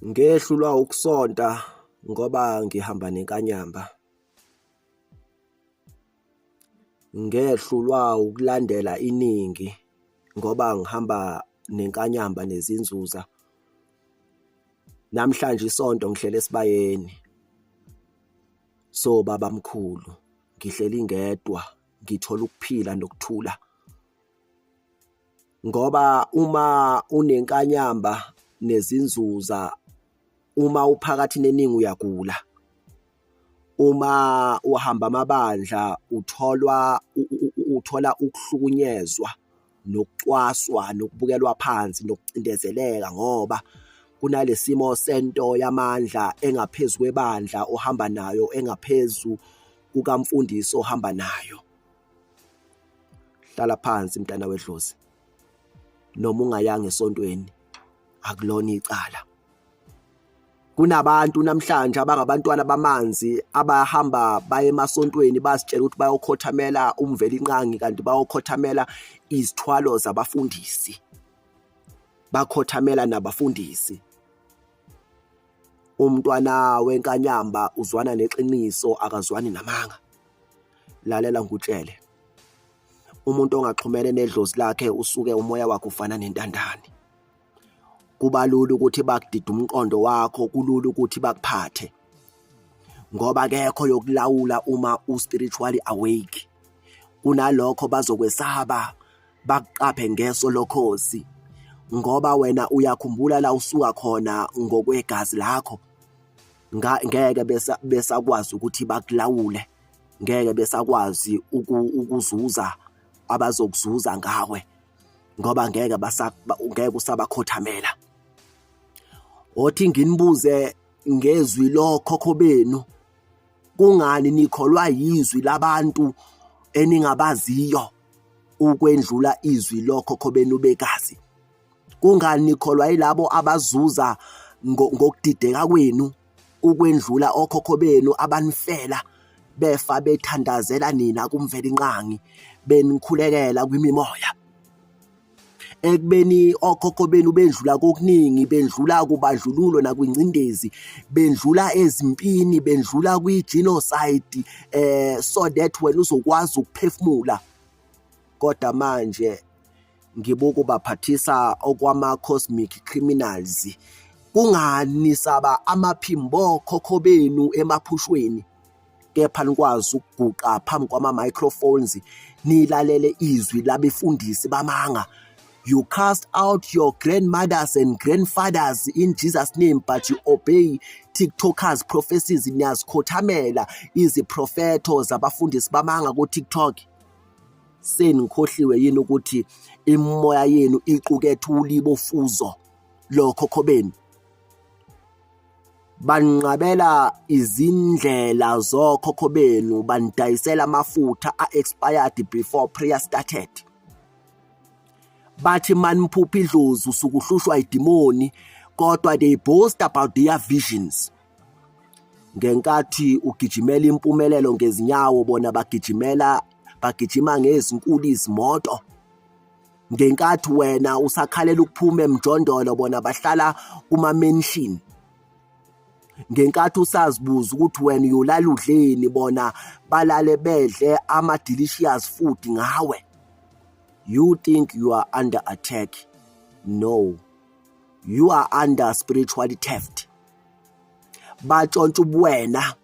Ngehlulwa ukusonta ngoba ngihamba nenkanyamba. Ngehlulwa ukulandela iningi ngoba ngihamba nenkanyamba nezinzuza. Namhlanje isonto ngihlele esibayeni. So babamkhulu, ngihleli ngedwa, ngithola ukuphila nokuthula. Ngoba uma unenkanyamba nezinzuza, uma uphakathi neningi uyagula. Uma uhamba amabandla uthola ukuhlukunyezwa, nokucwaswa, nokubukelwa phansi, nokucindezeleka ngoba kunalesimo sento yamandla engaphezu kwebandla ohamba nayo, engaphezu kukamfundisi ohamba nayo. Hlala phansi mntana wedlozi, noma ungayanga esontweni akulona icala. Kunabantu namhlanje abangabantwana bamanzi abahamba baye emasontweni bazitshela ukuthi bayokhothamela umvelinqangi kanti bayokhothamela izithwalo zabafundisi, bakhothamela nabafundisi. Umntwana wenkanyamba uzwana neqiniso akazwani namanga. Lalela ngikutshele, umuntu ongaxhumene nedlozi lakhe usuke umoya wakhe ufana nentandane. Kuba lula ukuthi bakudida umqondo wakho, kulula ukuthi bakuphathe ngoba akekho yokulawula uma u-spiritually awake. Kunalokho bazokwesaba, bakuqaphe ngeso lokhozi ngoba wena uyakhumbula la usuka khona ngokwegazi lakho. Ngeke besakwazi ukuthi bakulawule, ngeke besakwazi ukuzuza abazokuzuza ngawe ngoba ngeke usabakhothamela. Othi nginibuze ngezwi lokhokho benu, kungani nikholwa yizwi labantu eningabaziyo ukwendlula izwi lokhokho benu begazi? Kungani nikholwa yilabo abazuza ngokudideka kwenu ukwendlula okhokho benu abanifela befa bethandazela nina kumvelinqangi, benikhulekela kwimimoya? Ekubeni okhokho benu bendlula kokuningi, bendlula kubandlululo nakwingcindezi, bendlula ezimpini, bendlula kwi-genocide, so that wena uzokwazi ukuphefumula. Kodwa manje ngibuka ubaphathisa okwama-cosmic criminals. Kungani saba amaphimbo okhokho benu emaphushweni kepha nikwazi ukuguqa phambi kwama-microphones nilalele izwi labefundisi bamanga? You cast out your grandmothers and grandfathers in Jesus' name, but you obey TikTokers' prophecies. Niyazikhothamela iziprofetho zabafundisi bamanga ku-TikTok. Senikhohliwe yini ukuthi imimoya yenu iqukethe ulibofuzo lokhokho benu? Banqabela izindlela zokhokho benu, banidayisela amafutha a-expired before prayer started. Bathi maniphupha idlozi usukuhlushwa idimoni, kodwa they boast about their visions. Ngenkathi ugijimela impumelelo ngezinyawo, bona bagijima ngezinkulu izimoto. Ngenkathi wena usakhalela ukuphuma emjondolo, bona bahlala kuma-mansion. Ngenkathi usazibuza ukuthi wena uyolala udleni, bona balale bedle ama-delicious food ngawe. You think you are under attack? No, you are under spiritual theft. Batshontsha ubuwena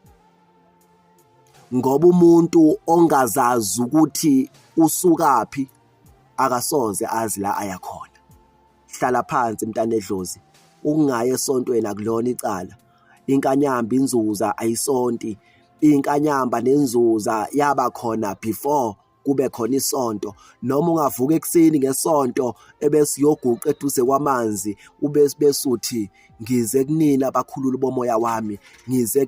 ngoba umuntu ongazazi ukuthi usukaphi akasoze azi la ayakhona. Hlala phansi mntana edlozi, ukungaye esontweni akulona icala. Inkanyamba inzuza ayisonti, inkanyamba nenzuza yaba khona before kube khona isonto. Noma ungavuka ekuseni ngesonto ebese uyoguqa eduze kwamanzi, ubese uthi ngize kunina bakhulule bomoya wami, ngize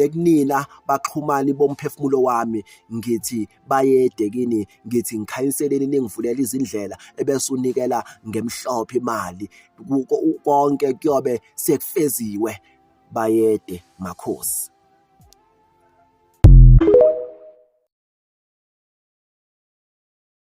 kunina baxhumane bomphefumulo wami, ngithi bayede kini, ngithi ngikhanyiseleni ningivulela izindlela, ebese unikela ngemhlophe imali. Konke kuyobe sekufeziwe. Bayede makhosi.